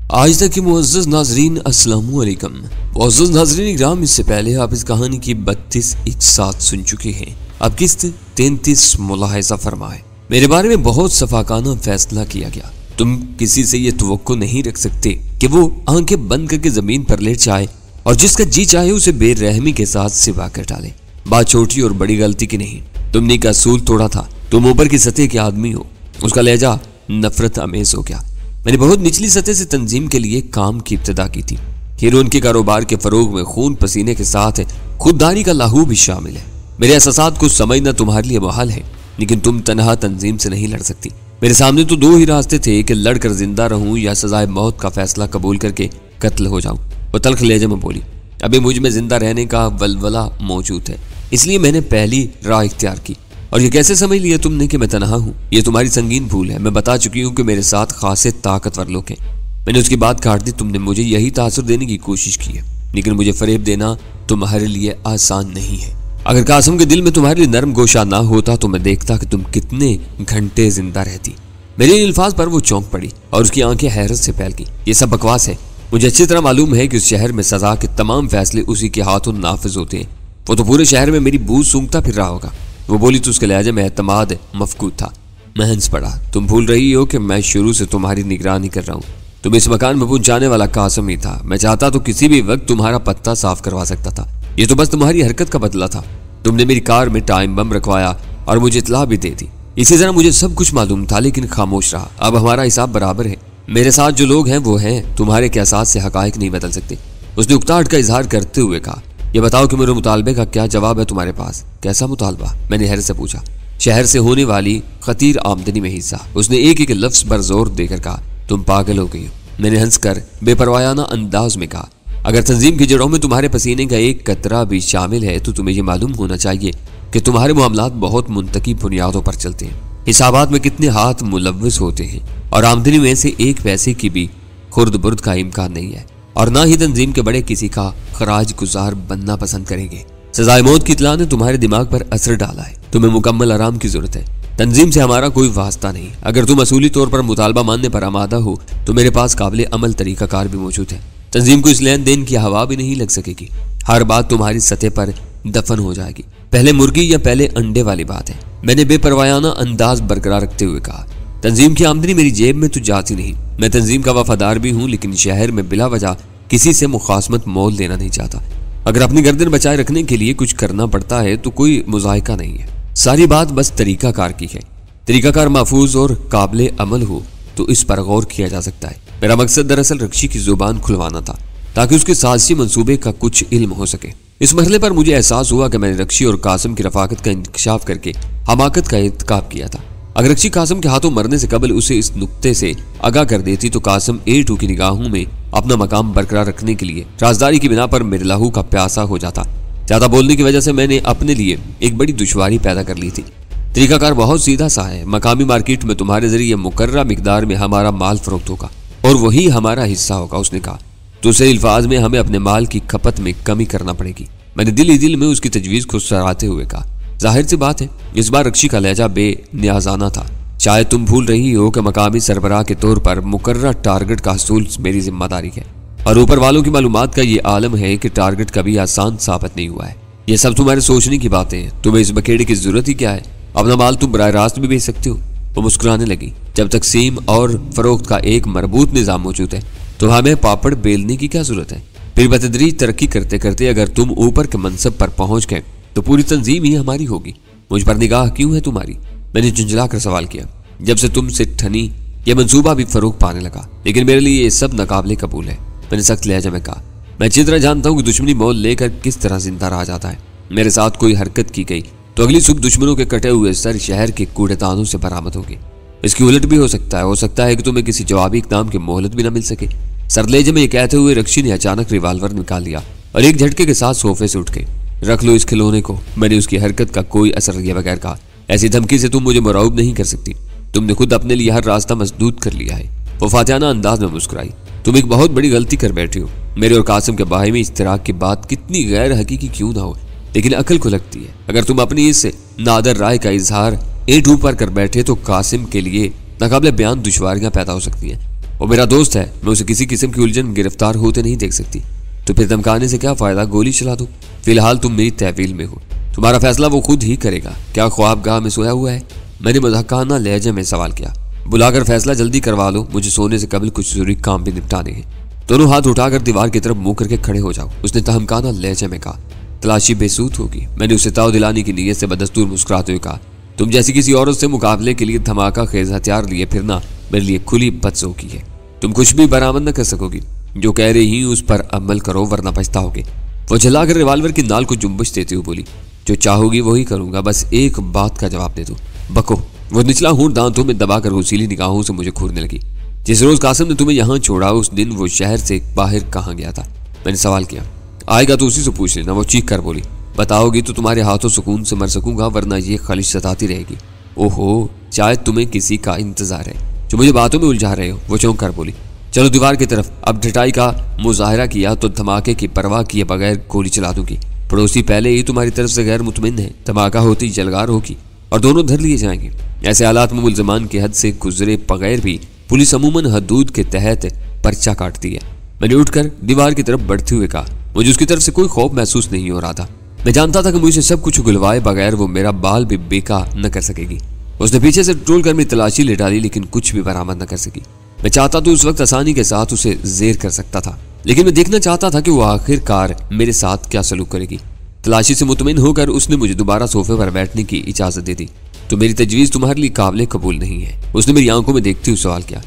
आज तक के मुअज़्ज़ज़ नाज़रीन अस्सलाम वालेकुम। मुअज़्ज़ज़ नाज़रीन इकराम, इससे पहले आप इस कहानी की 32 एक साथ सुन चुके हैं। अब किस्त 33 मुलाहिज़ा फरमाए। मेरे बारे में बहुत सफाकाना फैसला किया गया। तुम किसी से ये तवक्को नहीं रख सकते कि वो आंखें बंद करके जमीन पर लेट जाए और जिसका जी चाहे उसे बेरहमी के साथ सिवा कर डाले। बात छोटी और बड़ी गलती की नहीं, तुमने का असूल तोड़ा था। तुम ऊपर की सतह के आदमी हो। उसका लहजा नफरत अमेज हो गया। मैंने बहुत निचली सतह से तंजीम के लिए काम की इब्तिदा की थी। फिर उनके कारोबार के फरोग में खून पसीने के साथ खुददारी का लाहू भी शामिल है। मेरे एहसासात को समझना तुम्हारे लिए मुहाल है, लेकिन तुम तनहा तंजीम से नहीं लड़ सकती। मेरे सामने तो दो ही रास्ते थे कि लड़कर जिंदा रहूं या सजाए मौत का फैसला कबूल करके कत्ल हो जाऊं। वो तल्ख लहजे में बोली, अभी मुझ में जिंदा रहने का वलवला मौजूद है, इसलिए मैंने पहली राह इख्तियार की। और ये कैसे समझ लिया तुमने कि मैं तनहा हूँ? ये तुम्हारी संगीन भूल है। मैं बता चुकी हूँ कि मेरे साथ खासे ताकतवर लोग हैं। मैंने उसकी बात काट दी। तुमने मुझे यही तासुर देने की कोशिश की है, लेकिन मुझे फरेब देना तुम्हारे लिए आसान नहीं है। अगर कासिम के दिल में तुम्हारे लिए नरम गोशा ना होता तो मैं देखता कि तुम कितने घंटे जिंदा रहती। मेरे इन अल्फाज पर वो चौंक पड़ी और उसकी आंखें हैरत से फैल गई। ये सब बकवास है। मुझे अच्छी तरह मालूम है कि उस शहर में सजा के तमाम फैसले उसी के हाथों नाफिज होते हैं। वो तो पूरे शहर में मेरी बूझ सूंघता फिर रहा होगा। वो बोली तो उसके लहजे में एतमाद मफकूद था। मैं हंस पड़ा। तुम भूल रही हो कि मैं शुरू से तुम्हारी निगरानी कर रहा हूँ। तुम इस मकान में पहुंचाने वाला कासिम ही था। मैं चाहता तो किसी भी वक्त तुम्हारा पत्ता साफ करवा सकता था। ये तो बस तुम्हारी हरकत का बदला था। तुमने मेरी कार में टाइम बम रखवाया और मुझे इत्तला भी दे दी। इसी तरह मुझे सब कुछ मालूम था, लेकिन खामोश रहा। अब हमारा हिसाब बराबर है। मेरे साथ जो लोग हैं वो हैं, तुम्हारे के एहसास से हकायक नहीं बदल सकते। उसने उकताहट का इजहार करते हुए कहा, ये बताओ कि मेरे मुतालबे का क्या जवाब है तुम्हारे पास? कैसा मुतालबा? मैंने हैरत से पूछा। शहर से होने वाली खतीर आमदनी में हिस्सा। उसने एक एक लफ्ज पर जोर देकर कहा, तुम पागल हो गई हो। मैंने हंसकर बेपरवायाना अंदाज में कहा, अगर तंजीम की जड़ों में तुम्हारे पसीने का एक कतरा भी शामिल है तो तुम्हें यह मालूम होना चाहिए कि तुम्हारे मामलात बहुत मुंतकी बुनियादों पर चलते हैं। हिसाबात में कितने हाथ मुलव्वस होते हैं और आमदनी में से एक पैसे की भी खुर्द बुर्द का इम्कान नहीं है, और ना ही तंजीम के बड़े किसी का खराज गुजार बनना पसंद करेंगे। सजाए मौत की इत्तला ने तुम्हारे दिमाग पर असर डाला है। तुम्हें मुकम्मल आराम की जरूरत है। तंजीम से हमारा कोई वास्ता नहीं। अगर तुम असूली तौर पर मुतालबा मानने पर आमादा हो तो मेरे पास काबिल अमल तरीकाकार भी मौजूद है। तंजीम को इस लेन देन की हवा भी नहीं लग सकेगी। हर बात तुम्हारी सतह पर दफन हो जाएगी। पहले मुर्गी या पहले अंडे वाली बात है। मैंने बेपरवायाना अंदाज बरकरार रखते हुए कहा, तंजीम की आमदनी मेरी जेब में तो जाती नहीं। मैं तंजीम का वफादार भी हूँ, लेकिन शहर में बिला वजह किसी से मुखासमत मोल लेना नहीं चाहता। अगर अपनी गर्दन बचाए रखने के लिए कुछ करना पड़ता है तो कोई मुजाहिका नहीं है। सारी बात बस तरीकाकार की है। तरीकाकार महफूज और काबिल अमल हो तो इस पर गौर किया जा सकता है। मेरा मकसद दरअसल रक्षी की जुबान खुलवाना था ताकि उसके साजिशी मंसूबे का कुछ इल्म हो सके। इस मरहले पर मुझे एहसास हुआ कि मैंने रक्षी और कासिम की रफाकत का इंकशाफ करके हमाकत का इत्काब किया था। अगर रक्षी कासिम के हाथों मरने से कबल उसे इस नुक्ते से आगाह कर देती तो कासिम A2 की निगाहों में अपना मकाम बरकरार रखने के लिए राजदारी की बिना पर मेरे लहू का प्यासा हो जाता। ज्यादा बोलने की वजह से मैंने अपने लिए एक बड़ी दुश्वारी पैदा कर ली थी। तरीकाकार बहुत सीधा सा है। मकामी मार्केट में तुम्हारे जरिए मुकर्रर मिकदार में हमारा माल फरोख्त होगा और वही हमारा हिस्सा होगा। उसने कहा, दूसरे अल्फाज में हमें अपने माल की खपत में कमी करना पड़ेगी। मैंने दिल ही दिल में उसकी तजवीज़ को सराहते हुए कहा, जाहिर सी बात है इस बार रक्षी का लहजा बेनियाजाना था। शायद तुम भूल रही हो कि मकामी सरबराह के तौर पर मुकर्रर टारगेट का हसूल मेरी जिम्मेदारी है, और ऊपर वालों की मालूमात का ये आलम है कि टारगेट कभी आसान साबित नहीं हुआ है। ये सब तुम्हारे सोचने की बातें हैं। तुम्हें इस बखेड़े की जरूरत ही क्या है? अपना माल तुम बराह रास्त भी बेच सकते हो। वो मुस्कुराने लगी, जब तकसीम और फरोख्त का एक मरबूत निज़ाम मौजूद है तो हमें पापड़ बेलने की क्या जरूरत है? फिर बतदरीज तरक्की करते करते अगर तुम ऊपर के मनसब पर पहुंच गए तो पूरी तंजीम ही हमारी होगी। मुझ पर निगाह क्यों है तुम्हारी? मैंने झुंझला कर सवाल किया। जब से तुमसे ठनी यह मंसूबा भी फरोग पाने लगा, लेकिन मेरे लिए ये सब नाकाबिले कबूल है। मैंने सख्त लहजा में कहा, मैं अच्छी तरह जानता हूँ कि दुश्मनी मोल लेकर किस तरह जिंदा रहा जाता है। मेरे साथ कोई हरकत की गई तो अगली सुबह दुश्मनों के कटे हुए सर शहर के कूड़ेदानों से बरामद होगी। इसकी उलट भी हो सकता है कि तुम्हें किसी जवाबी इकदाम की मोहलत भी न मिल सके। सरलेजे में ये कहते हुए रक्षी ने अचानक रिवाल्वर निकाल लिया और एक झटके के साथ सोफे से उठ के, रख लो इस खिलौने को। मैंने उसकी हरकत का कोई असर किए बगैर कहा, ऐसी धमकी से तुम मुझे मुराउब नहीं कर सकती। तुमने खुद अपने लिए हर रास्ता मसदूद कर लिया है। वो फातिहाना अंदाज में मुस्कुराई, तुम एक बहुत बड़ी गलती कर बैठे हो। मेरे और कासिम के बाहिमी इश्तिराक की बात कितनी गैर हकीकी क्यों ना हो, लेकिन अकल को लगती है। अगर तुम अपनी इस नादर राय का इजहार A2 पर कर बैठे तो कासिम के लिए नाकाबिले बयान दुश्वारियां पैदा हो सकती हैं। वो मेरा दोस्त है, मैं उसे किसी किस्म की उलझन में गिरफ्तार होते नहीं देख सकती। तो फिर धमकाने से क्या फायदा, गोली चला दो। फिलहाल तुम मेरी तहवील में हो, तुम्हारा फैसला वो खुद ही करेगा। क्या ख्वाबगाह में सोया हुआ है? मैंने मज़ाकाना लहजे में सवाल किया। बुलाकर फैसला जल्दी करवा लो, मुझे सोने से कबल कुछ जरूरी काम भी निपटाने हैं। दोनों हाथ उठाकर दीवार की तरफ मुंह करके खड़े हो जाओ, उसने तहमकाना लहजे में कहा। तलाशी बेसूत होगी, मैंने उसे ताव दिलाने की नीयत से बदस्तूर मुस्कुराते हुए कहा। तुम जैसी किसी औरत से मुकाबले के लिए धमाका खेज हथियार लिए फिरना मेरे लिए खुली बदज़ौकी है। तुम कुछ भी बरामद न कर सकोगी। जो कह रही उस पर अमल करो वरना पछताओगे। वो जलाकर रिवाल्वर की नाल को जुम्बश देते हुए बोली। जो चाहोगी वही करूंगा, बस एक बात का जवाब दे दो। बको। वो निचला होंठ दांतों में दबाकर हुसीली निगाहों से मुझे घूरने लगी। जिस रोज कासिम ने तुम्हें यहाँ छोड़ा उस दिन वो शहर से बाहर कहाँ गया था? मैंने सवाल किया। आएगा तो उसी से पूछ लेना, वो चीख कर बोली। बताओगी तो तुम्हारे हाथों सुकून से मर सकूंगा, वरना ये खलिश सताती रहेगी। ओहो, शायद तुम्हें किसी का इंतजार है जो मुझे बातों में उलझा रहे हो, वो चौंक कर बोली। चलो दीवार की तरफ। अब ढिठाई का मुजाहरा किया तो धमाके की परवाह किए बगैर गोली चला दूंगी। पड़ोसी पहले ही तुम्हारी तरफ से गैर मुतमिन है, धमाका होती जलगार होगी और दोनों धर लिए जाएंगे। ऐसे हालात में मुल्ज़मान की हद से गुजरे बगैर भी पुलिस अमूमन हदूद के तहत पर्चा काटती है। मैंने उठकर दीवार की तरफ बढ़ते हुए कहा। मुझे उसकी तरफ से कोई खौफ महसूस नहीं हो रहा था। मैं जानता था कि मुझे सब कुछ उगलवाए बगैर वो मेरा बाल भी बेका न कर सकेगी। उसने पीछे से टोल कर मेरी तलाशी ले डाली, लेकिन कुछ भी बरामद न कर सकी। मैं चाहता तो उस वक्त आसानी के साथ उसे जेर कर सकता था, लेकिन मैं देखना चाहता था कि वो आखिरकार मेरे साथ क्या सलूक करेगी। तलाशी से मुतमिन होकर उसने मुझे दोबारा सोफे पर बैठने की इजाजत दे दी। तो मेरी तजवीज़ तुम्हारे लिए काबिल कबूल नहीं है, उसने मेरी आंखों में देखते हुए सवाल किया।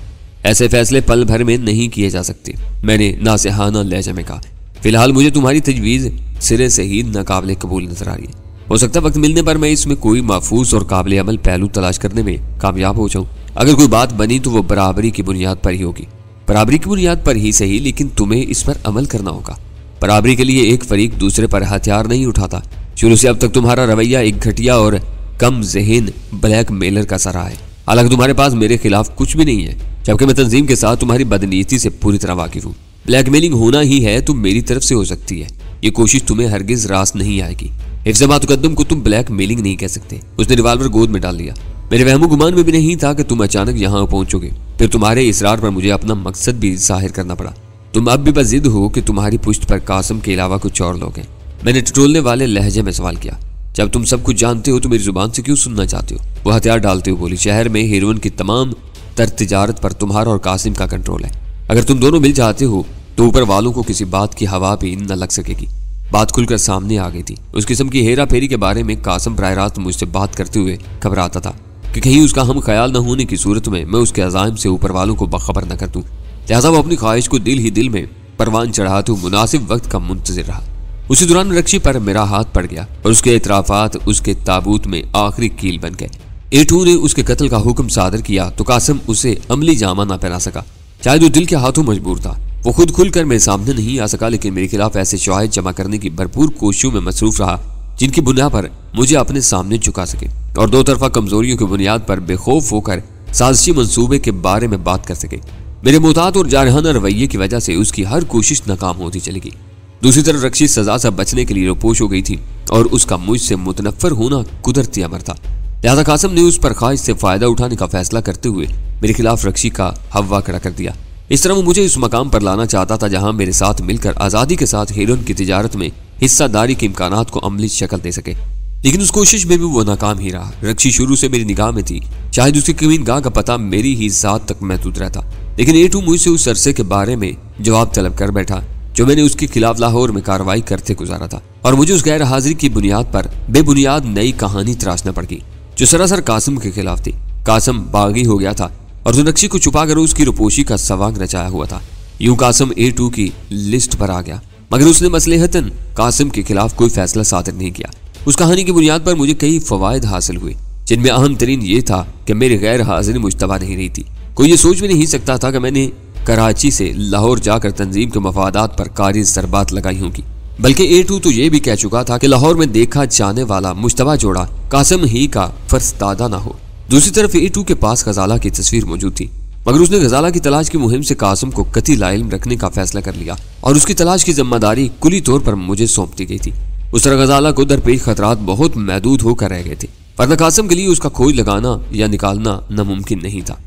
ऐसे फैसले पल भर में नहीं किए जा सकते, मैंने नासेहाना लहजे में कहा। फिलहाल मुझे तुम्हारी तजवीज़ सिरे से ही नाकाबिल कबूल नजर आ रही है। हो सकता है वक्त मिलने पर मैं इसमें कोई महफूज और काबिल अमल पहलू तलाश करने में कामयाब हो जाऊं। अगर कोई बात बनी तो वो बराबरी की बुनियाद पर ही होगी। बराबरी की बुनियाद पर ही सही, लेकिन तुम्हें इस पर अमल करना होगा। बराबरी के लिए एक फरीक दूसरे पर हथियार नहीं उठाता। शुरू से अब तक तुम्हारा रवैया एक घटिया और कम ज़हन ब्लैक मेलर का सा रहा है। हालांकि तुम्हारे पास मेरे खिलाफ कुछ भी नहीं है, जबकि मैं तंजीम के साथ तुम्हारी बदनीयती से पूरी तरह वाकिफ हूँ। ब्लैकमेलिंग होना ही है तो मेरी तरफ से हो सकती है, ये कोशिश तुम्हें हरगिज रास नहीं आएगी। हिफ्ज़ मुक़द्दम को तुम ब्लैकमेलिंग नहीं कह सकते। उसने रिवाल्वर गोद में डाल लिया। मेरे वहमो गुमान में भी नहीं था कि तुम अचानक यहाँ पहुंचोगे। फिर तुम्हारे इसरार पर मुझे अपना मकसद भी जाहिर करना पड़ा। तुम अब भी बज़िद हो कि तुम्हारी पुश्त पर कासिम के अलावा कुछ और लोग हैं। मैंने टटोलने वाले लहजे में सवाल किया। जब तुम सब कुछ जानते हो तो मेरी जुबान से क्यों सुनना चाहते हो? वो हथियार डालते हुए बोली। शहर में हेरोइन की तमाम तर तिजारत पर तुम्हारा और कासिम का कंट्रोल है। अगर तुम दोनों मिल जाते हो तो ऊपर वालों को किसी बात की हवा भी न लग सकेगी। बात खुलकर सामने आ गई थी। उस किस्म की हेरा फेरी के बारे में कासिम प्राय रात मुझसे बात करते हुए घबराता था कि कहीं उसका हम ख्याल न होने की सूरत में मैं उसके अज़ाइम से ऊपर वालों को बखबर न कर दूं। लिहाजा वो अपनी ख्वाहिश को दिल ही दिल में परवान चढ़ाते हुए मुनासिब वक्त का मुंतज़िर रहा। उसी दौरान रक्षी पर मेरा हाथ पड़ गया और उसके एतराफ़ात उसके ताबूत में आखिरी कील बन गए। एटू ने उसके कत्ल का हुक्म सादर किया तो कासिम उसे अमली जामा ना पहना सका। शायद वो दिल के हाथों मजबूर था। वो खुद खुलकर मेरे सामने नहीं आ सका, लेकिन मेरे खिलाफ ऐसे शवाहिद जमा करने की भरपूर कोशिशों में मसरूफ रहा जिनकी बुनियाद पर मुझे अपने सामने झुका सके और दो तरफा कमजोरियों की बुनियाद पर बेखौफ होकर साजिशी मंसूबे के बारे में बात कर सके। मेरे मुताद और जारहाना रवैये की वजह से उसकी हर कोशिश नाकाम होती चली गई। दूसरी तरफ रक्षी सजा से बचने के लिए रोपोश हो गई थी और उसका मुझसे मुतनफ़र होना कुदरती अमर था। लिहाजा कासिम ने उस पर ख्वाहिश से फायदा उठाने का फैसला करते हुए मेरे खिलाफ रक्षी का हवा खड़ा कर दिया। इस तरह वो मुझे उस मकाम पर लाना चाहता था जहां मेरे साथ मिलकर आज़ादी के साथ हेरोइन की तिजारत में हिस्सादारी के इम्कानात को अमली शक्ल दे सके। लेकिन उस कोशिश में भी वो नाकाम ही रहा। रक्षी शुरू से मेरी निगाह में थी, शायद उसकी कमीन गाह का पता मेरी ही ज़ात तक महदूद रहता। लेकिन एटू मुझसे उस अरसे के बारे में जवाब तलब कर बैठा जो मैंने उसके खिलाफ लाहौर में कार्रवाई करते गुजारा था, और मुझे उस गैर हाजिरी की बुनियाद पर बेबुनियाद नई कहानी तराशना पड़ गई जो सरासर कासिम के खिलाफ थी। कासिम बागी हो गया था और रक्षी को छुपाकर उसकी रुपोशी का सवांग रचाया हुआ था। यूं कासिम एटू की लिस्ट पर आ गया, मगर उसने मसलहतन कासिम के खिलाफ कोई फैसला सादर नहीं किया। उस कहानी की बुनियाद पर मुझे कई फवायद हासिल हुए, जिनमें अहम तरीन ये था कि मेरी गैर हाजिरी मुश्तबा नहीं रही थी। कोई ये सोच भी नहीं सकता था कि मैंने कराची से लाहौर जाकर तंजीम के मफादात पर कारी ज़रबात लगाई होंगी, बल्कि एटू तो ये भी कह चुका था कि लाहौर में देखा जाने वाला मुश्तबा जोड़ा कासिम ही का फर्जदादा ना हो। दूसरी तरफ एटू के पास गजाला की तस्वीर मौजूद थी, मगर उसने गजाला की तलाश की मुहिम से कासिम को कतई लाइल्म रखने का फैसला कर लिया और उसकी तलाश की जिम्मेदारी कुली तौर पर मुझे सौंप दी गई थी। उस तरह गजाला को दरपेश खतरात बहुत महदूद होकर रह गए थे, वरना कासिम के लिए उसका खोज लगाना या निकालना नामुमकिन नहीं था।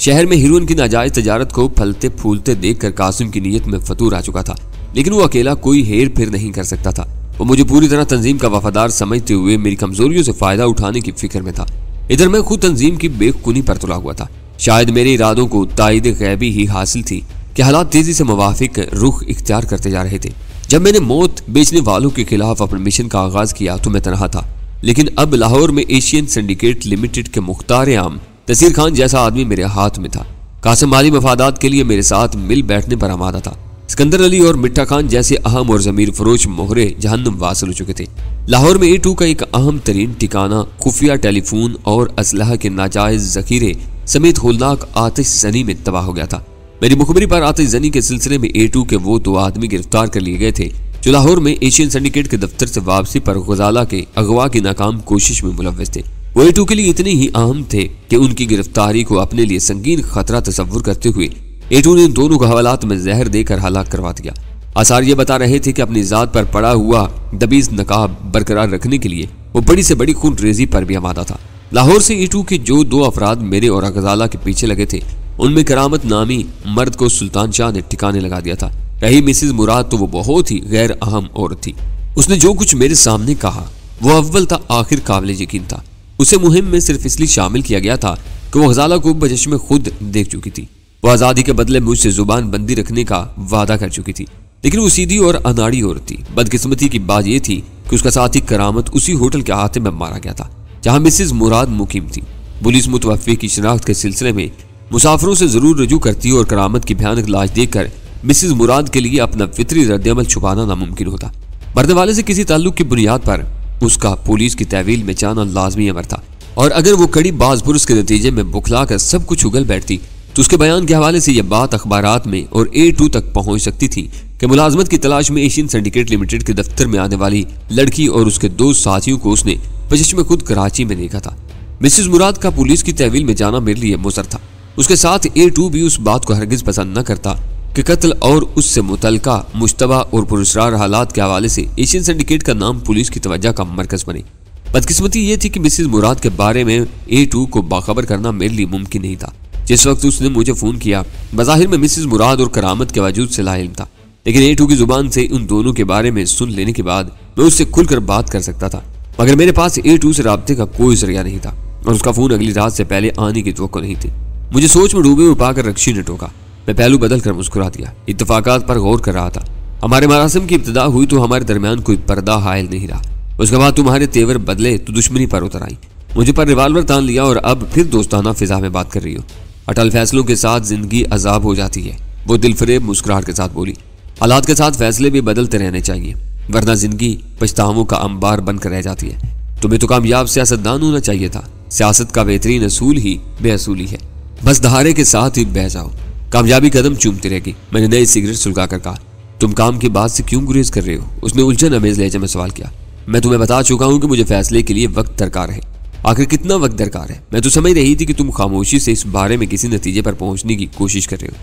शहर में हीरोइन की नाजायज तजारत को फलते फूलते देखकर कासिम की नीयत में फतूर आ चुका था, लेकिन वो अकेला कोई हेर फेर नहीं कर सकता था। वो मुझे पूरी तरह तंजीम का वफादार समझते हुए मेरी कमजोरियों से फायदा उठाने की फिक्र में था। इधर मैं खुद तंजीम की बेखुनी पर तुला हुआ था। शायद मेरे इरादों को तायद गैबी ही हासिल थी कि हालात तेजी से मुवाफिक रुख इख्तियार करते जा रहे थे। जब मैंने मौत बेचने वालों के खिलाफ अपने मिशन का आगाज किया तो मैं तनहा था, लेकिन अब लाहौर में एशियन सिंडिकेट लिमिटेड के मुख्तार आम तसीर खान जैसा आदमी मेरे हाथ में था। कासिम माली मफादात के लिए मेरे साथ मिल बैठने पर आमादा था। सिकंदर अली और मिट्ठा खान जैसे अहम और जमीर फरोश मोहरे जहन्नुम वासिल हो चुके थे। लाहौर में A2 का एक अहम तरीन ठिकाना खुफिया टेलीफोन और असलहा के नाजायज जखीरे समेत होलनाक आतिशजनी में तबाह हो गया था। मेरी मुखबरी पर आतिशजनी के सिलसिले में A2 के वो 2 आदमी गिरफ्तार कर लिए गए थे जो लाहौर में एशियन सिंडिकेट के दफ्तर से वापसी पर गजाला के अगवा की नाकाम कोशिश में मुलव्वस थे। वो A2 के लिए इतने ही अहम थे कि उनकी गिरफ्तारी को अपने लिए संगीन खतरा तस्वुर करते हुए A2 ने दोनों को हवालात में जहर देकर हलाक करवा दिया। आसार ये बता रहे थे कि अपनी जात पर पड़ा हुआ दबीज नकाब बरकरार रखने के लिए वो बड़ी से बड़ी खून रेजी पर भी आमादा था। लाहौर से A2 के जो 2 अफराद मेरे और गजाला के पीछे लगे थे, उनमें करामत नामी मर्द को सुल्तान शाह ने ठिकाने लगा दिया था। रही मिसेज मुराद तो वो बहुत ही गैर अहम औरत थी। उसने जो कुछ मेरे सामने कहा वो अव्वल था आखिर काबिल यकीन था। उसे मुहिम में सिर्फ इसलिए शामिल किया गया था कि वो गजाला को बजश में खुद देख चुकी थी। वो आज़ादी के बदले मुझसे जुबान बंदी रखने का वादा कर चुकी थी, लेकिन वो सीधी और अनाड़ी औरत थी। बदकिस्मती की बात यह थी कि उसका साथी करामत उसी होटल के अहाते में मारा गया था जहां मिसेज मुराद मुकीम थी। पुलिस मुतवफ़्फ़ी की शिनाख्त के सिलसिले में मुसाफिरों से जरूर रजू करती और करामत की भयानक लाश देखकर मिसेज मुराद के लिए अपना फितरी रद्दअमल छुपाना नामुमकिन होता। मरने वाले से किसी ताल्लुक की बुनियाद पर उसका पुलिस की तहवील में जाना लाजमी अमर था, और अगर वो कड़ी बाज़पुरस के नतीजे में बुखला कर सब कुछ उगल बैठती तो उसके बयान के हवाले से यह बात अखबारात में और A2 तक पहुंच सकती थी कि मुलाजमत की तलाश में एशियन सिंडिकेट लिमिटेड के दफ्तर में आने वाली लड़की और उसके 2 साथियों को उसने बजश में खुद कराची में देखा था। मिसेज मुराद का पुलिस की तहवील में जाना मेरे लिए मुसर था। उसके साथ A2 भी उस बात को हरगिज पसंद न करता कि कत्ल और उससे मुतल्लिका मुश्तबा और पुरस्कार हालात के हवाले से एशियन सिंडिकेट का नाम पुलिस की तवज्जो का मरकज बने। बदकिस्मती ये थी कि मिसेज मुराद के बारे में A2 को बाखबर करना मेरे लिए मुमकिन नहीं था। जिस वक्त उसने मुझे फोन किया, बज़ाहिर में मिसेज मुराद और करामत के वजूद से लाइल्म था, लेकिन A2 की जुबान से उन दोनों के बारे में सुन लेने के बाद मैं उससे खुलकर बात कर सकता था, मगर मेरे पास A2 से राब्ते का कोई जरिया नहीं था और उसका फोन अगली रात से पहले आने की तवक्को नहीं थी। मुझे सोच में डूबे हुए पाकर रक्षी ने टोका। मैं पहलू बदल कर मुस्कुरा दिया। इत्तफाकात पर गौर कर रहा था। हमारे मरासिम की इब्तिदा हुई तो हमारे दरमियान कोई पर्दा हायल नहीं रहा। उसके बाद तुम्हारे तेवर बदले तो दुश्मनी पर उतर आई, मुझे पर रिवाल्वर तान लिया और अब फिर दोस्ताना फिजा में बात कर रही हो। अटल फैसलों के साथ जिंदगी अजाब हो जाती है, वो दिलफरेब मुस्कुराहट के साथ बोली। हालात के साथ फैसले भी बदलते रहने चाहिए, वरना जिंदगी पछतावों का अंबार बनकर रह जाती है। तुम्हें तो कामयाब सियासतदान होना चाहिए था। सियासत का बेहतरीन असूल ही बेअसूली है, बस दहाड़े के साथ ही बह जाओ, कामयाबी कदम चूमती रहेगी। मैंने नई सिगरेट सुलगा कर कहा। तुम काम की बात से क्यों गुरेज कर रहे हो? उसने उलझन अमेज लहजे में सवाल किया। मैं तुम्हें बता चुका हूं कि मुझे फैसले के लिए वक्त दरकार है। आखिर कितना वक्त दरकार है? मैं तो समझ रही थी कि तुम खामोशी से इस बारे में किसी नतीजे पर पहुंचने की कोशिश कर रहे हो।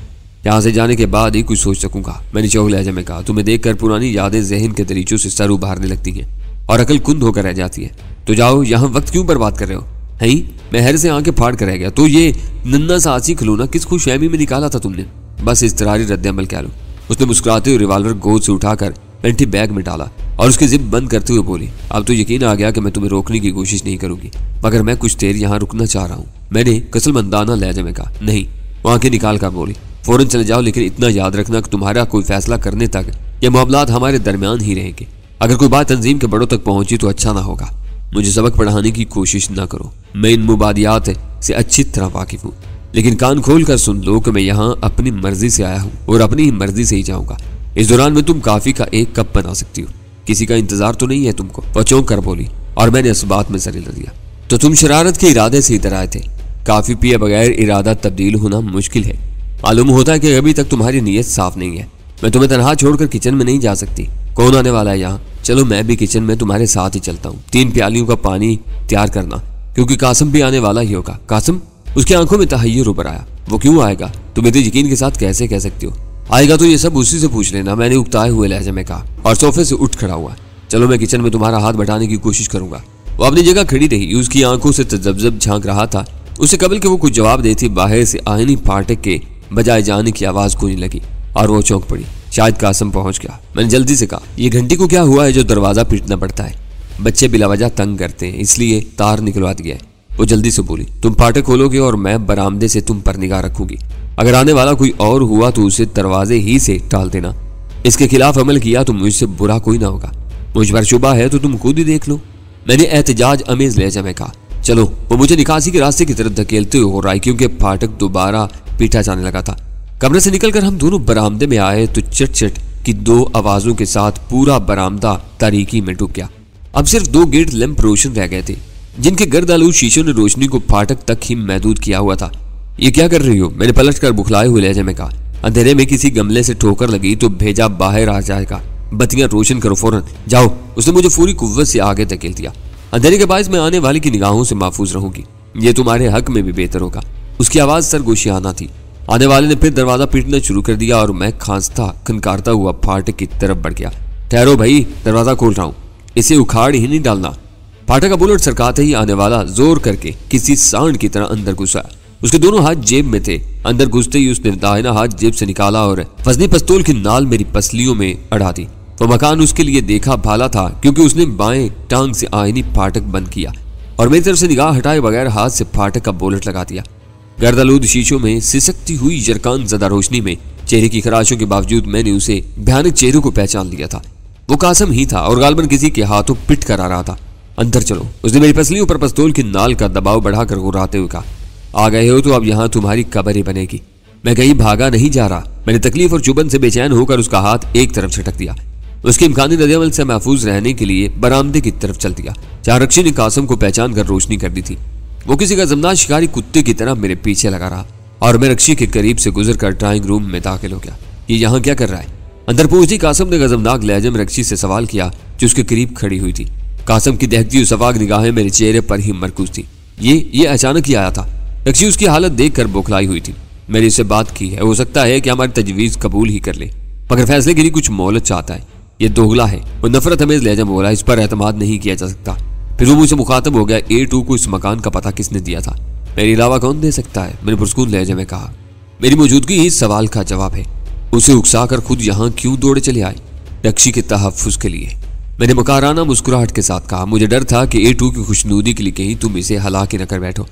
यहाँ से जाने के बाद ही कुछ सोच सकूंगा, मैंने चौक लहजे में कहा। तुम्हें देखकर पुरानी यादें जहन के दरीचों से सर उभारने लगती हैं और अकल कुंद होकर रह जाती है। तो जाओ, यहाँ वक्त क्यों बर्बाद कर रहे हो? है मैं हैर से आंखें फाड़ कर रह गया। तो ये नन्ना सा आसी खिलौना किस खुशहमी में निकाला था तुमने? बस इस्तरारी रद्द-ए-अमल कह लो। उसने मुस्कुराते हुए रिवाल्वर गोद से उठाकर पेंटी बैग में डाला और उसकी जिप बंद करते हुए बोली, अब तो यकीन आ गया कि मैं तुम्हें रोकने की कोशिश नहीं करूंगी, मगर मैं कुछ देर यहाँ रुकना चाह रहा हूँ। मैंने कसलमंदाना लहजे में कहा। नहीं, वो आंखें निकाल कर बोली, फौरन चले जाओ, लेकिन इतना याद रखना कि तुम्हारा कोई फैसला करने तक ये मामलात हमारे दरमियान ही रहेंगे। अगर कोई बात तंजीम के बड़ों तक पहुंची तो अच्छा ना होगा। मुझे सबक पढ़ाने की कोशिश ना करो, मैं इन मुबादियात से अच्छी तरह वाकिफ हूँ, लेकिन कान खोल कर सुन लो कि मैं यहाँ अपनी मर्जी से आया हूँ और अपनी ही मर्जी से ही जाऊँगा। इस दौरान में तुम काफी का एक कप बना सकती हो, किसी का इंतजार तो नहीं है तुमको। वह चौंक कर बोली और मैंने इस बात में सर हिला दिया। तो तुम शरारत के इरादे से इधर आए थे? काफी पिए बगैर इरादा तब्दील होना मुश्किल है। मालूम होता है कि अभी तक तुम्हारी नीयत साफ नहीं है। मैं तुम्हें तनहा छोड़कर किचन में नहीं जा सकती। कौन आने वाला है यहाँ? चलो मैं भी किचन में तुम्हारे साथ ही चलता हूँ। 3 प्यालियों का पानी तैयार करना, क्योंकि कासिम भी आने वाला ही होगा। कासिम? उसकी आंखों में तहय्युर उभर आया। वो क्यों आएगा? तुम इतने यकीन के साथ कैसे कह सकती हो? आएगा तो ये सब उसी से पूछ लेना, मैंने उकताए हुए लहजे में कहा और सोफे से उठ खड़ा हुआ। चलो मैं किचन में तुम्हारा हाथ बटाने की कोशिश करूंगा। वो अपनी जगह खड़ी रही, उसकी आंखों से तजब्जब झांक रहा था उसे कबल के वो कुछ जवाब देती बाहर से आईनी फाटक के बजाए जाने की आवाज गूंजने लगी और वो चौंक पड़ी। शायद कासिम पहुंच गया। मैंने जल्दी से कहा, ये घंटी को क्या हुआ है जो दरवाजा पीटना पड़ता है? बच्चे बिलावजह तंग करते हैं इसलिए तार निकलवा दिया है। वो जल्दी से बोली, तुम फाटक खोलोगे और मैं बरामदे से तुम पर निगाह रखूंगी। अगर आने वाला कोई और हुआ तो उसे दरवाजे ही से टाल देना। इसके खिलाफ अमल किया तो मुझसे बुरा कोई ना होगा। मुझ पर शुबा है तो तुम खुद ही देख लो। मैंने एहतजाज अमेज लहजा में कहा। चलो। वो मुझे निकासी के रास्ते की तरफ धकेलते हो रहा है क्योंकि फाटक दोबारा पीटा जाने लगा था। कमरे से निकलकर हम दोनों बरामदे में आए तो चट चट की 2 आवाजों के साथ पूरा बरामदा तारीकी में डूब गया। अब सिर्फ 2 गेट लैंप रोशन रह गए थे जिनके गर्दालूद शीशों ने रोशनी को फाटक तक ही महदूद किया हुआ था। ये क्या कर रही हो? मैंने पलट कर बुखलाए हुए लहजे में कहा। अंधेरे में किसी गमले से ठोकर लगी तो भेजा बाहर आ जाएगा। बत्तियां रोशन करो फौरन, जाओ। उसने मुझे पूरी कुव्वत से आगे धकेल दिया। अंधेरे के बायस मैं आने वाले की निगाहों से महफूज रहूंगी। ये तुम्हारे हक में भी बेहतर होगा। उसकी आवाज सरगोशियाना थी। आने वाले ने फिर दरवाजा पीटना शुरू कर दिया और मैं खांसता खनकारता हुआ फाटक की तरफ बढ़ गया। ठहरो भाई, दरवाजा खोल रहा हूँ, इसे उखाड़ ही नहीं डालना। फाटक का बुलेट सरकाते ही आने वाला जोर करके किसी सांड की तरह अंदर घुसा। उसके दोनों हाथ जेब में थे। अंदर घुसते ही उसने दाहिना हाथ जेब से निकाला और वजनी पिस्तौल की नाल मेरी पसलियों में अड़ा दी। वो मकान उसके लिए देखा भाला था क्योंकि उसने बाएं टांग से आईनी फाटक बंद किया और मेरी तरफ से निगाह हटाए बगैर हाथ से फाटक का बोलेट लगा दिया। गर्दालूद शीशों में सिसकती हुई जरकान ज़दा रोशनी में चेहरे की खराशों के बावजूद मैंने उसे भयानक चेहरे को पहचान लिया था। वो कासिम ही था और गालबन किसी के हाथों पिट कर आ रहा था। अंदर चलो। उसने मेरी पसलियों पर पिस्तौल की नाल का दबाव बढ़ाकर गुर्राते हुए कहा। आ गए हो तो अब यहाँ तुम्हारी कब्र ही बनेगी। मैं कहीं भागा नहीं जा रहा। मैंने तकलीफ और चुभन से बेचैन होकर उसका हाथ एक तरफ झटक दिया। उसके इम्कानी रद्दअमल से महफूज रहने के लिए बरामदे की तरफ चल दिया जहाँ रक्षी ने कासिम को पहचान कर रोशनी कर दी थी। वो किसी का जमनार शिकारी कुत्ते की तरह मेरे पीछे लगा रहा और मैं रक्षी के करीब से गुजरकर ड्राइंग रूम में दाखिल हो गया। ये यहाँ क्या कर रहा है? अंदर पहुंचती कासिम ने गजबनाक लहजे में रक्षी से सवाल किया जो उसके करीब खड़ी हुई थी। कासिम की दहकती हुई सवाग निगाहें मेरे चेहरे पर ही मरकूज थी। ये अचानक ही आया था। रक्षी उसकी हालत देखकर बौखलाई हुई थी। मैंने इससे बात की है, हो सकता है कि हमारी तजवीज़ कबूल ही कर ले, मगर फैसले के लिए कुछ मोहलत चाहता है। ये दोगला है। वो नफरत हमें लहजा में बोला, इस पर एतमाद नहीं किया जा सकता। फिर वो मुझसे मुखातब हो गया, A2 को इस मकान का पता किसने दिया था? मेरे अलावा कौन दे सकता है? मैंने पुरस्कून लहजे में कहा। मेरी मौजूदगी ही सवाल का जवाब है। उसे उकसा कर खुद यहाँ क्यों दौड़े चले आए? रक्षी के तहफ़्फ़ुज़ के लिए। मैंने मुकाराना मुस्कुराहट के साथ कहा, मुझे डर था कि A2 की खुशनुदी के लिए कहीं तुम इसे हलाक न कर बैठो।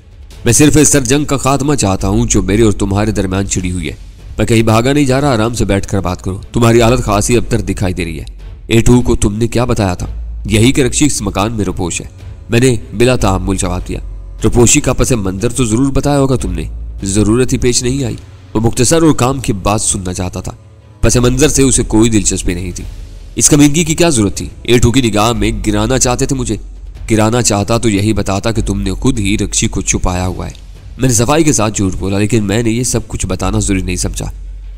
मैं सिर्फ इस जंग का खात्मा चाहता हूँ जो मेरे और तुम्हारे दरमियान छिड़ी हुई है। मैं कहीं भागा नहीं जा रहा, आराम से बैठ कर बात करो। तुम्हारी हालत खासी अबतर दिखाई दे रही है। A2 को तुमने क्या बताया था? यही कि रक्षी इस मकान में रुपोश है। मैंने बिला तामुल जवाब दिया। रुपोशी का पस मंजर तो जरूर बताया होगा तुमने। जरूरत ही पेश नहीं आई। वो मुख्तसर और काम की बात सुनना चाहता था। पस मंजर से उसे कोई दिलचस्पी नहीं थी। इस कमीनगी की क्या जरूरत थी? A2 की निगाह में गिराना चाहते थे मुझे। गिराना चाहता तो यही बताता कि तुमने खुद ही रक्षी को छुपाया हुआ है। मैंने सफाई के साथ झूठ बोला, लेकिन मैंने ये सब कुछ बताना जरूरी नहीं समझा।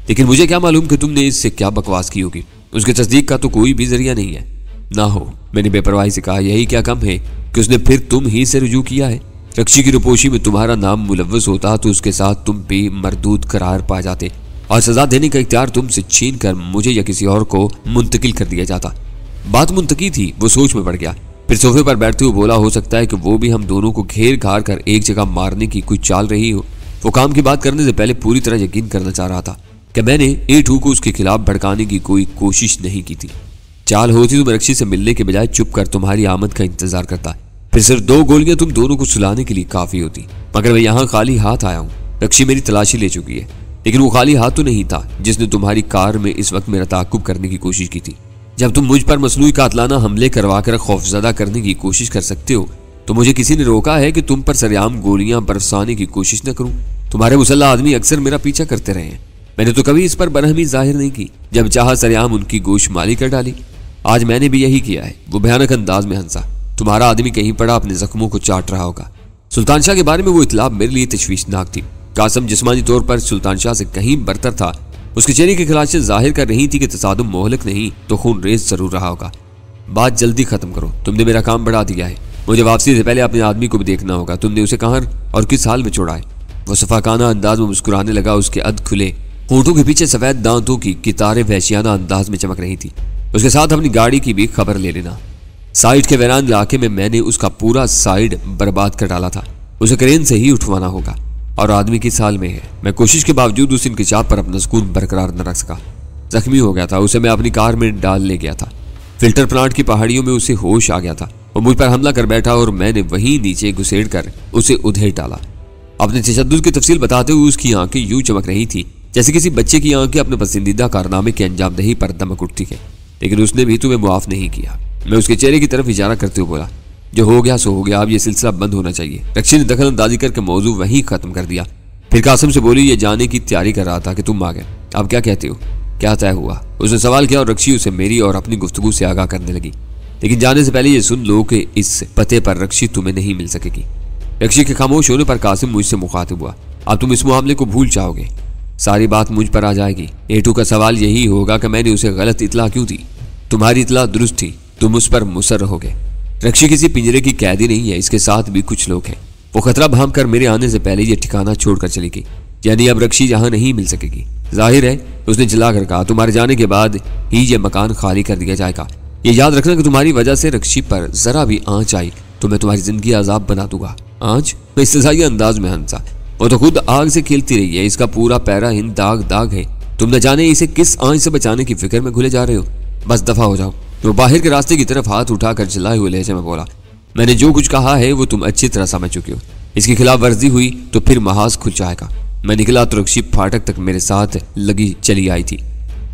लेकिन मुझे क्या मालूम कि तुमने इससे क्या बकवास की होगी। उसके तस्दीक का तो कोई भी जरिया नहीं है। ना हो, मैंने बेपरवाही से कहा। यही क्या कम है कि उसने फिर तुम ही से रुजू किया है। रक्षी की रुपोशी में तुम्हारा नाम मुलव्वस होता तो उसके साथ तुम भी मरदूद करार पा जाते और सजा देने का इख्तियार तुमसे छीन कर मुझे या किसी और को मुंतकिल कर दिया जाता। बात मुंतकी थी। वो सोच में पड़ गया। फिर सोफे पर बैठते हुए बोला, हो सकता है कि वो भी हम दोनों को घेर घार कर एक जगह मारने की कोई चाल रही हो। वो काम की बात करने से पहले पूरी तरह यकीन करना चाह रहा था कि मैंने A2 को उसके खिलाफ भड़काने की कोई कोशिश नहीं की थी। चाल होती तो मैं रक्षी से मिलने के बजाय चुप कर तुम्हारी आमद का इंतजार करता। फिर सिर्फ 2 गोलियां तुम दोनों को सुलाने के लिए काफी होती। मगर मैं यहाँ खाली हाथ आया हूँ। रक्षी मेरी तलाशी ले चुकी है, लेकिन वो खाली हाथ तो नहीं था जिसने तुम्हारी कार में इस वक्त मेरा ताकुब करने की कोशिश की थी। जब तुम मुझ पर मसनूई कातलाना हमले करवा कर खौफजदा करने की कोशिश कर सकते हो तो मुझे किसी ने रोका है कि तुम पर सरेआम गोलियां बरसाने की कोशिश न करूं। तुम्हारे मुसल्ला आदमी अक्सर मेरा पीछा करते रहे हैं। मैंने तो कभी इस पर बरहमी जाहिर नहीं की। जब चाहा सरेआम उनकी गोशमाली कर डाली। आज मैंने भी यही किया है। वो भयानक अंदाज में हंसा। तुम्हारा आदमी कहीं पड़ा अपने जख्मों को चाट रहा होगा। सुल्तान शाह के बारे में वो इतला मेरे लिए तशवीशनाक थी। कासिम जिस्मानी तौर पर सुल्तान शाह से कहीं बरतर था। उसके चेहरे की खिलाशें जाहिर कर रही थी कि तसादुम मोहलक नहीं तो खून रेज जरूर रहा होगा। बात जल्दी खत्म करो। तुमने मेरा काम बढ़ा दिया है। मुझे वापसी से पहले अपने आदमी को भी देखना होगा। तुमने उसे कहाँ और किस हाल में छोड़ा है? वो सफाकाना अंदाज में मुस्कुराने लगा। उसके अध खुले होंठों के पीछे सफेद दांतों की कितारें वहशियाना अंदाज में चमक रही थी। उसके साथ अपनी गाड़ी की भी खबर ले लेना। साइड के वैरान इलाके में मैंने उसका पूरा साइड बर्बाद कर डाला था। उसे क्रेन से ही उठवाना होगा और आदमी किस हाल में है। मैं कोशिश के बावजूद उस इंकशाफ पर अपना सुकून बरकरार न रख सका। जख्मी हो गया था, उसे मैं अपनी कार में डाल ले गया था। फिल्टर प्लांट की पहाड़ियों में उसे होश आ गया था। वो मुझ पर हमला कर बैठा और मैंने वहीं नीचे घुसेड़ कर उसे उधेड़ डाला। अपने तशद्दुद की तफसील बताते हुए उसकी आंखें यूं चमक रही थी जैसे किसी बच्चे की आंखें अपने पसंदीदा कारनामे के अंजामदही पर दमक उठती है। लेकिन उसने भी तुम्हें मुआफ नहीं किया। मैं उसके चेहरे की तरफ इशारा करते हुए बोला, जो हो गया सो हो गया, अब ये सिलसिला बंद होना चाहिए। रक्षी ने दखल अंदाजी करके मौजू वहीं खत्म कर दिया। फिर कासिम से बोली, ये जाने की तैयारी कर रहा था कि तुम आ गए, अब क्या कहते हो, क्या तय हुआ? उसने सवाल किया और रक्षी उसे मेरी और अपनी गुफ्तगू से आगाह करने लगी। लेकिन जाने से पहले ये सुन लो कि इस पते पर रक्षी तुम्हें नहीं मिल सकेगी। रक्षी के खामोश होने पर कासिम मुझसे मुखातिब हुआ, अब तुम इस मामले को भूल जाओगे, सारी बात मुझ पर आ जाएगी। एटू का सवाल यही होगा कि मैंने उसे गलत इतला क्यों दी। तुम्हारी इतला दुरुस्त थी, तुम उस पर मुसर रहोगे। रक्षी किसी पिंजरे की कैदी नहीं है, इसके साथ भी कुछ लोग हैं। वो खतरा भांप कर मेरे आने से पहले ये ठिकाना छोड़कर चली गई, यानी अब रक्षी यहाँ नहीं मिल सकेगी। जाहिर है, उसने चिल्लाकर कहा, तुम्हारे जाने के बाद ही ये मकान खाली कर दिया जाएगा। ये याद रखना कि तुम्हारी वजह से रक्षी पर जरा भी आंच आई तो मैं तुम्हारी जिंदगी अजाब बना दूंगा। आंच? मैं इस्तेज़ाई अंदाज में हंसा। वो तो खुद आग से खेलती रही है, इसका पूरा पैरा हिंद दाग दाग है। तुम न जाने इसे किस आंच से बचाने की फिक्र में घुले जा रहे हो। बस दफा हो जाओ। वो बाहर के रास्ते की तरफ हाथ उठाकर चिल्लाए हुए लहजे में बोला, मैंने जो कुछ कहा है वो तुम अच्छी तरह समझ चुके हो। इसकी खिलाफ वर्जी हुई तो फिर महाज खुल जाएगा। मैं निकला तो रक्षी फाटक तक मेरे साथ लगी चली आई थी।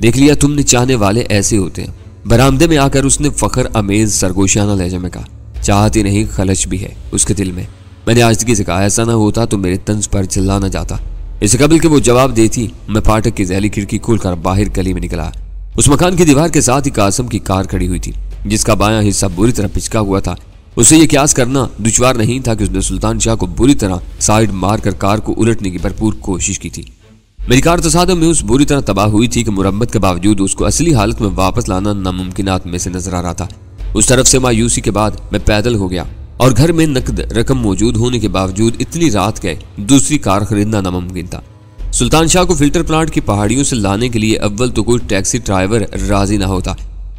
देख लिया, तुमने चाहने वाले ऐसे होते हैं। बरामदे में आकर उसने फखर अमेज सरगोशियाना लहजे में कहा, चाहती नहीं खलश भी है उसके दिल में। मैंने आजगी से कहा, ऐसा ना होता तो मेरे तंज पर चिल्ला न जाता। इससे कबल के वो जवाब देती, मैं फाटक की जहली खिड़की खोलकर बाहर गली में निकला। उस मकान की दीवार के साथ ही कासिम की कार खड़ी हुई थी, जिसका बायां हिस्सा बुरी तरह पिचका हुआ था। उसे यह क्यास करना दुश्वार नहीं था कि उसने सुल्तान शाह को बुरी तरह साइड मारकर कार को उलटने की भरपूर कोशिश की थी। मेरी कार तसादम में उस बुरी तरह तबाह हुई थी कि मुरम्मत के बावजूद उसको असली हालत में वापस लाना नामुमकिनात में से नजर आ रहा था। उस तरफ से मायूसी के बाद मैं पैदल हो गया और घर में नकद रकम मौजूद होने के बावजूद इतनी रात गए दूसरी कार खरीदना नामुमकिन था। सुल्तान शाह को फिल्टर प्लांट की पहाड़ियों से लाने के लिए अव्वल तो कोई टैक्सी ड्राइवर राजी ना होता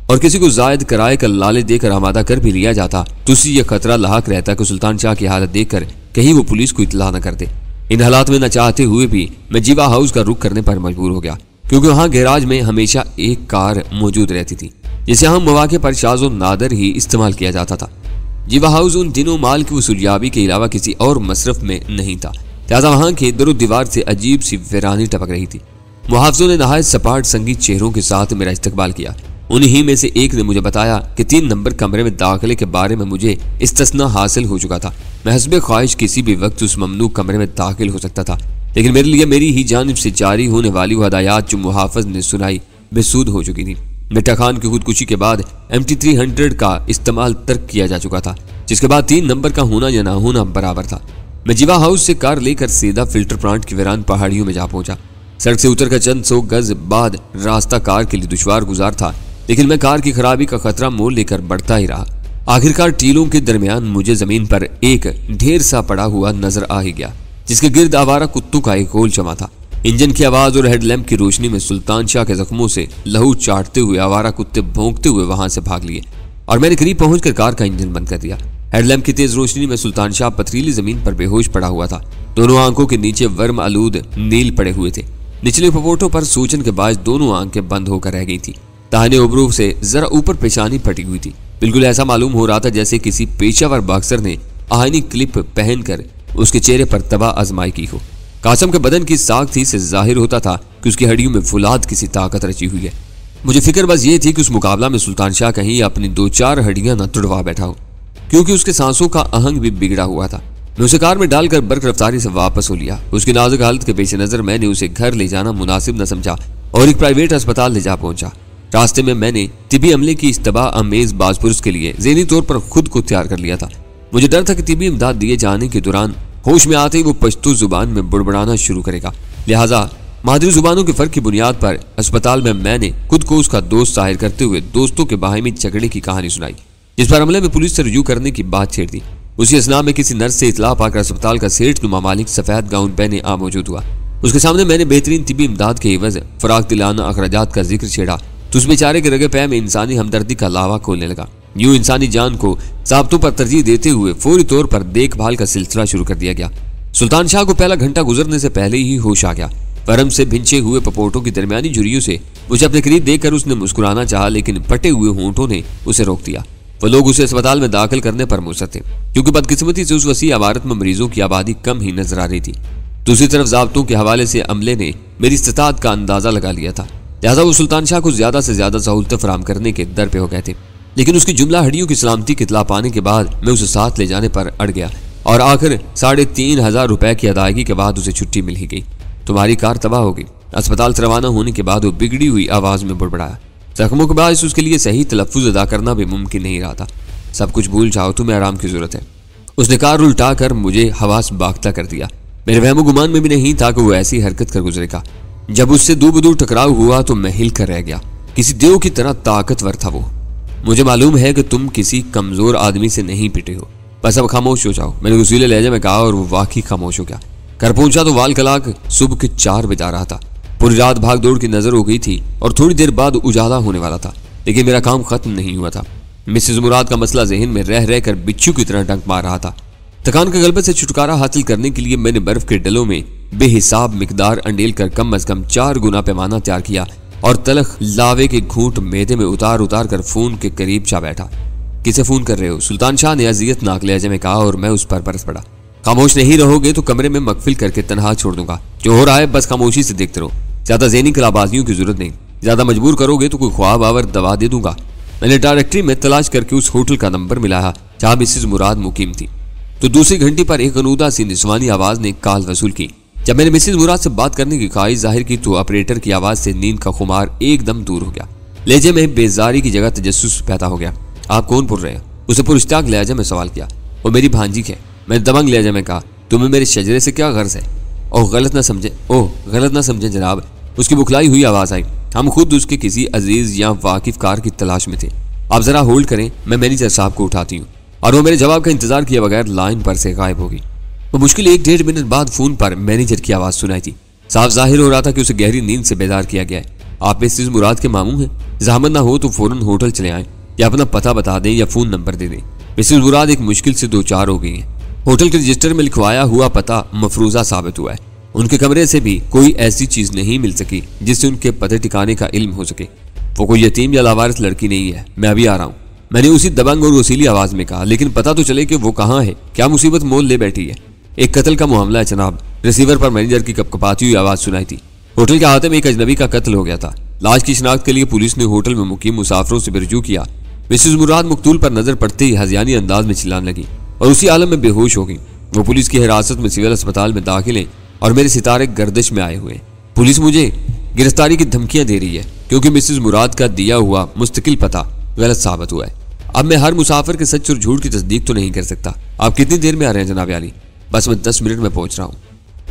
और किसी को जायद किराए का लाले देकर आमादा कर भी लिया जाता तो उसी यह खतरा लाक रहता कि सुल्तान शाह की हालत देखकर कहीं वो पुलिस को इतला न कर दे। इन हालात में न चाहते हुए भी मैं जीवा हाउस का रुख करने पर मजबूर हो गया, क्योंकि वहाँ गैराज में हमेशा एक कार मौजूद रहती थी जिसे हम मौके पर शाज़ो नादर ही इस्तेमाल किया जाता था। जीवा हाउस उन दिनों माल की वसूलियाबी के अलावा किसी और मसरफ में नहीं था, लिहाजा वहाँ के दरो दीवार से अजीब सी वीरानी टपक रही थी। मुहाफिजों ने नहायत सपाट संगीत चेहरों के साथ मेरा इस्तकबाल किया। उन्हीं में से एक ने मुझे बताया कि 3 नंबर कमरे में दाखिले के बारे में मुझे इस्तस्ना हासिल हो चुका था। मैं हस्बे ख्वाहिश किसी भी वक्त उस ममनू कमरे में दाखिल हो सकता था, लेकिन मेरे लिए मेरी ही जानिब से जारी होने वाली वो हदायत जो मुहाफिज ने सुनाई बेसूद हो चुकी थी। मिट्टा खान की खुदकुशी के बाद MT-300 का इस्तेमाल तर्क किया जा चुका था, जिसके बाद 3 नंबर का होना या ना होना बराबर था। मैं जीवा हाउस से कार लेकर सीधा फिल्टर प्लांट की वीरान पहाड़ियों में जा पहुंचा। सड़क से उतरकर चंद 100 गज बाद रास्ता कार के लिए दुश्वार गुजार था, लेकिन मैं कार की खराबी का खतरा मोल लेकर बढ़ता ही रहा। आखिरकार टीलों के दरमियान मुझे जमीन पर एक ढेर सा पड़ा हुआ नजर आ ही गया, जिसके गिर्द आवारा कुत्तों का एक गोल जमा था। इंजन की आवाज और हेडलैम्प की रोशनी में सुल्तान शाह के जख्मों से लहू चाटते हुए आवारा कुत्ते भौंकते हुए वहां से भाग लिए और मैंने करीब पहुंचकर कार का इंजन बंद कर दिया। हेडलैम्प की तेज रोशनी में सुल्तान शाह पथरीली जमीन पर बेहोश पड़ा हुआ था। दोनों आंखों के नीचे वर्म आलूद नील पड़े हुए थे। निचले पपोटों पर सूजन के बाद दोनों आंखें बंद होकर रह गई थी। दाहिने उबरू से जरा ऊपर पेशानी फटी हुई थी। बिल्कुल ऐसा मालूम हो रहा था जैसे किसी पेशावर बॉक्सर ने आईनी क्लिप पहनकर उसके चेहरे पर तबाह आजमाई की हो। कासम के बदन की साख थी से जाहिर होता था कि उसकी हड्डियों में फुलाद किसी ताकत रची हुई है। मुझे फिक्र बस ये थी कि उस मुकाबला में सुल्तान शाह कहीं अपनी 2-4 हड्डियां न तुड़वा बैठा हो, क्योंकि उसके सांसों का आहंग भी बिगड़ा हुआ था। मैं उसे कार में डालकर बर्क रफ्तारी से वापस हो लिया। उसकी नाजुक हालत के पेश नजर मैंने उसे घर ले जाना मुनासिब न समझा और एक प्राइवेट अस्पताल ले जा पहुंचा। रास्ते में मैंने तिबी अमले की इस तबाह अमेज बाजपुरुष के लिए ज़हनी तौर पर खुद को तैयार कर लिया था। मुझे डर था कि तिबी इमदाद दिए जाने के दौरान होश में आते ही वो पश्तो जुबान में बुड़बड़ाना शुरू करेगा, लिहाजा मादरी जुबानों के फर्क की बुनियाद पर अस्पताल में मैंने खुद को उसका दोस्त जाहिर करते हुए दोस्तों के बाहिमी झगड़े की कहानी सुनाई, जिस पर अमले में पुलिस से रुजू करने की बात छेड़ दी। उसी असना में किसी नर्स से इतला पाकर अस्पताल का सेठ नुमा मालिक सफेद गाउन पहने आ मौजूद हुआ। उसके सामने मैंने बेहतरीन तिबी इमदाद के एवज फराक दिलाना अखराजात का जिक्र छेड़ा तो उस बेचारे के रगे पैर में इंसानी हमदर्दी का लावा खोलने लगा। यूं इंसानी जान को ज़ाब्तों पर तरजीह देते हुए फौरी तौर पर देखभाल का सिलसिला शुरू कर दिया गया। सुल्तान शाह को पहला घंटा गुजरने से पहले ही होश आ गया। फरम से भिंचे हुए पपोटों की दरमियानी झुर्रियों से मुझे अपने करीब देखकर उसने मुस्कुराना चाहा, लेकिन फटे हुए होंठों ने उसे रोक दिया। वो लोग उसे अस्पताल में दाखिल करने पर मुसर थे, क्योंकि बदकिस्मती से उस वसी इमारत में मरीजों की आबादी कम ही नजर आ रही थी। दूसरी तरफ ज़ाब्तों के हवाले से अमले ने मेरी इस्तिताअत का अंदाजा लगा लिया था, लिहाजा वो सुल्तान शाह को ज्यादा से ज्यादा सहूलतें फराम करने के दर पे हो गए थे। लेकिन उसकी जुमला हड्डियों की सलामती की इत्तला पाने के बाद मैं उसे साथ ले जाने पर अड़ गया और आखिर 3,500 रुपए की अदायगी के बाद उसे छुट्टी मिल ही गई। तुम्हारी कार तबाह हो गई। अस्पताल से रवाना होने के बाद वो बिगड़ी हुई आवाज में बुड़बड़ाया। जख्मों के बाद उसके लिए सही तलफ्फुज अदा करना भी मुमकिन नहीं रहा था। सब कुछ भूल जाओ, तुम्हें आराम की जरूरत है। उसने कार उल्टा कर मुझे हवास बाख्ता कर दिया। मेरे वहमो गुमान में भी नहीं था कि वो ऐसी हरकत कर गुजरेगा। जब उससे दूर बदूर टकराव हुआ तो मैं हिल कर रह गया। किसी देव की तरह ताकतवर था वो। मुझे मालूम है कि तुम किसी कमजोर आदमी से नहीं पिटे हो, बस अब खामोश हो जाओ, मैंने उसीले लहजे में कहा और वो वाकई खामोश हो गया। घर पहुंचा तो वाल कलाक सुबह के 4 बजा रहा था। पूरी रात भाग दौड़ की नजर हो गई थी और थोड़ी देर बाद उजाला होने वाला था, लेकिन मेरा काम खत्म नहीं हुआ था। मिसेज मुराद का मसला जहन में रह रह कर बिच्छू की तरह डंक मार रहा था। थकान के गलबे से छुटकारा हासिल करने के लिए मैंने बर्फ के डलों में बेहिसाब मिकदार अंडेल कर कम अज कम 4 गुना पैमाना तैयार किया और तलख लावे के घूंट मैदे में उतार उतार कर फोन के करीब जा बैठा। किसे फोन कर रहे हो? सुल्तान शाह ने अजियतनाक लहजे में कहा और मैं उस पर बरस पड़ा। खामोश नहीं रहोगे तो कमरे में मकफिल करके तनहा छोड़ दूंगा। जो हो रहा है बस खामोशी से देखते रहो। ज्यादा ज़हनी कलाबाजियों की जरूरत नहीं। ज्यादा मजबूर करोगे तो कोई ख्वाब आवर दवा दे दूंगा। मैंने डायरेक्टरी में तलाश करके उस होटल का नंबर मिलाया जहां मिसेज मुराद मुकीम थी, तो दूसरी घंटी पर एक गनूदा सी निस्वानी आवाज ने कॉल वसूल की। जब मैंने मिसेज मुराद से बात करने की ख्वाहिश जाहिर की तो ऑपरेटर की आवाज से नींद का खुमार एकदम दूर हो गया। लहजे में बेजारी की जगह तजस्सुस पैदा हो गया। आप कौन बोल रहे हैं? उसे पुरस्ताक लहजे में सवाल किया। वो मेरी भांजी है। मैंने दबंग लहजे में कहा, तुम्हें मेरे शजरे से क्या गर्ज है? ओह गलत ना समझे जनाब, उसकी बुखलाई हुई आवाज आई। हम खुद उसके किसी अजीज या वाकिफ कार की तलाश में थे। आप जरा होल्ड करें, मैं मैनेजर साहब को उठाती हूँ। और वो मेरे जवाब का इंतजार किए बगैर लाइन पर से गायब होगी। वो मुश्किल 1-1.5 मिनट बाद फोन पर मैनेजर की आवाज सुनाई थी। साफ जाहिर हो रहा था कि उसे गहरी नींद से बेदार किया गया है। आप मिसेज मुराद के मामू हैं? जहामत ना हो तो फौरन होटल चले आएं, या अपना पता बता दें या फोन नंबर दे दें। मिसेज मुराद एक मुश्किल से 2-4 हो गई हैं। होटल के रजिस्टर में लिखवाया हुआ पता मफरूजा साबित हुआ है। उनके कमरे से भी कोई ऐसी चीज नहीं मिल सकी जिससे उनके पते ठिकाने का इल्म हो सके। वो कोई यतीम या लावारिस लड़की नहीं है। मैं अभी आ रहा हूँ, मैंने उसी दबंग और वसीली आवाज में कहा, लेकिन पता तो चले कि वो कहाँ है। क्या मुसीबत मोल ले बैठी है? एक कत्ल का मामला है जनाब। रिसीवर पर मैनेजर की कपकपाती हुई आवाज सुनाई थी। होटल के अहाते में एक अजनबी का कत्ल हो गया था। लाश की शिनाख्त के लिए पुलिस ने होटल में मुकीम मुसाफिरों से बिरजू किया। मिसेज मुराद मकतूल पर नजर पड़ते ही हज़ियानी अंदाज में चिल्लाने लगी और उसी आलम में बेहोश हो गई। वो पुलिस की हिरासत में सिविल अस्पताल में दाखिल हैं और मेरे सितारे गर्दिश में आए हुए। पुलिस मुझे गिरफ्तारी की धमकियां दे रही है क्योंकि मिसेज मुराद का दिया हुआ मुस्तकिल पता गलत साबित हुआ है। अब मैं हर मुसाफिर के सच और झूठ की तस्दीक तो नहीं कर सकता। आप कितनी देर में आ रहे हैं जनाब याली? बस मैं 10 मिनट में पहुंच रहा हूँ।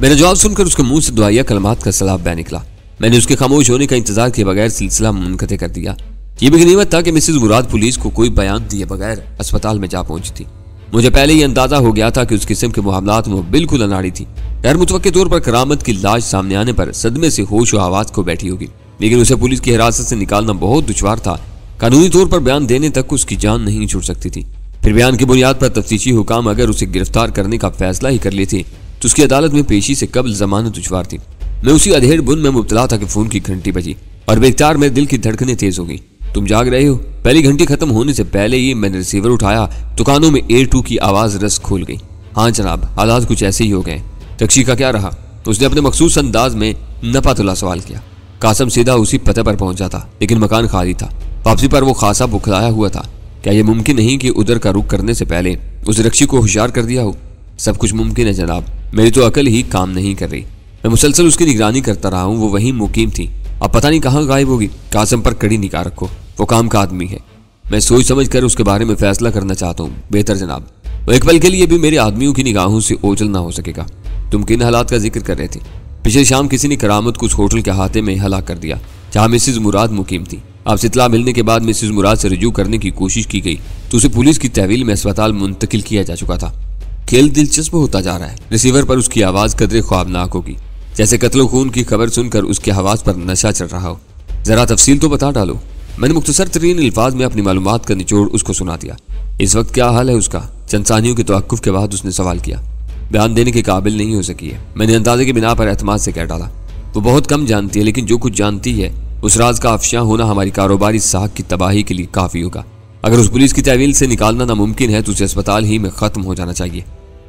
मेरा जवाब सुनकर उसके मुंह से दुआया कलमात का सलाब बह निकला। मैंने उसके खामोश होने का इंतजार किए बगैर सिलसिला मुनक़ते कर दिया। ये भी गनीमत था कि मिसेज मुराद पुलिस को कोई बयान दिए बगैर अस्पताल में जा पहुंची थी। मुझे पहले ही अंदाजा हो गया था कि उस किस्म के मामलात में वो बिल्कुल अनाड़ी थी। गैर मुतवक्के तौर पर करामत की लाश सामने आने पर सदमे से होश और आवाज को बैठी होगी, लेकिन उसे पुलिस की हिरासत से निकालना बहुत दुश्वार था। कानूनी तौर पर बयान देने तक उसकी जान नहीं छूट सकती थी। फिर बयान की बुनियाद पर तफ्तीशी हुकाम अगर उसे गिरफ्तार करने का फैसला ही कर लेते तो उसकी अदालत में पेशी से कब्ल जमानत दुश्वार थी। मैं उसी अधेड़ बुन में मुब्तला था कि फोन की घंटी बजी और बेख्तियार मेरे दिल की धड़कनें तेज हो गई। तुम जाग रहे हो? पहली घंटी खत्म होने से पहले ही मैंने रिसीवर उठाया तो कानों में A2 की आवाज रस खोल गई। हाँ जनाब, हालात कुछ ऐसे ही हो गए। टैक्सी का क्या रहा? उसने अपने मखसूस अंदाज में नपातुला सवाल किया। कासम सीधा उसी पते पर पहुंचा था, लेकिन मकान खाली था। वापसी पर वो खासा बुखलाया हुआ था। क्या यह मुमकिन नहीं कि उधर का रुख करने से पहले उस रक्षी को होशियार कर दिया हो? सब कुछ मुमकिन है जनाब, मेरी तो अकल ही काम नहीं कर रही। मैं मुसलसल उसकी निगरानी करता रहा हूँ। वो वहीं मुकीम थी, अब पता नहीं कहाँ गायब होगी। कासम पर कड़ी निगाह रखो, वो काम का आदमी है। मैं सोच समझ कर उसके बारे में फैसला करना चाहता हूँ। बेहतर जनाब, वो एक पल के लिए भी मेरे आदमियों की निगाहों से ओझल ना हो सकेगा। तुम किन हालात का जिक्र कर रहे थे? पिछले शाम किसी ने करामत को उस होटल के अहाते में हलाक कर दिया जहाँ मिसेज मुराद मुकीम थी। आपसे इत्तला मिलने के बाद मिसेज मुराद से रुजू करने की कोशिश की गई तो उसे पुलिस की तहवील में अस्पताल मुंतकिल किया जा चुका था। खेल दिलचस्प होता जा रहा है। रिसीवर पर उसकी आवाज कदरे ख्वाबनाक होगी, जैसे कत्लो खून की खबर सुनकर उसके हवास पर नशा चढ़ रहा हो। जरा तफसील तो बता डालो। मैंने मुख्तसर तरीन अल्फाज में अपनी मालूमात का निचोड़ उसको सुना दिया। इस वक्त क्या हाल है उसका? चंद सानियों के तवक्कुफ के बाद उसने सवाल किया। बयान देने के काबिल नहीं हो सकी है, मैंने अंदाजे की बिना पर एतमाद से कह डाला। वो बहुत कम जानती है, लेकिन जो कुछ जानती है उस राज का अफशा होना हमारी कारोबारी साख की तबाही के लिए काफी होगा। अगर उस पुलिस की तहवील से निकालना नामुमकिन है तो उसे अस्पताल ही में खत्म हो जाना चाहिए।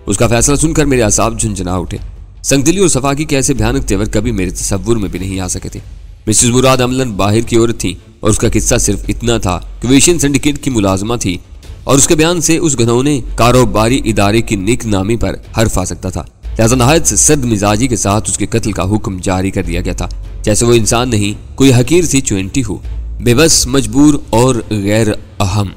उसका फैसला सुनकर मेरे असाब झुंझुना उठे। संगदिली और सफाकी के ऐसे भयानक तेवर कभी मेरे तसव्वुर में भी नहीं आ सके थे। मिसेस मुराद अमलन बाहर की औरत थी और उसका किस्सा सिर्फ इतना था कि वो एशियन सिंडिकेट की मुलाजमा थी और उसके बयान से उस घनौने कारोबारी इदारे की निक नामी पर हर्फ आ सकता था। लिहाजा नहायत सद मिजाजी के साथ उसके कत्ल का हुक्म जारी कर दिया गया था, जैसे वो इंसान नहीं कोई हकीर सी चुनटी हो, बेबस, मजबूर और गैर अहम।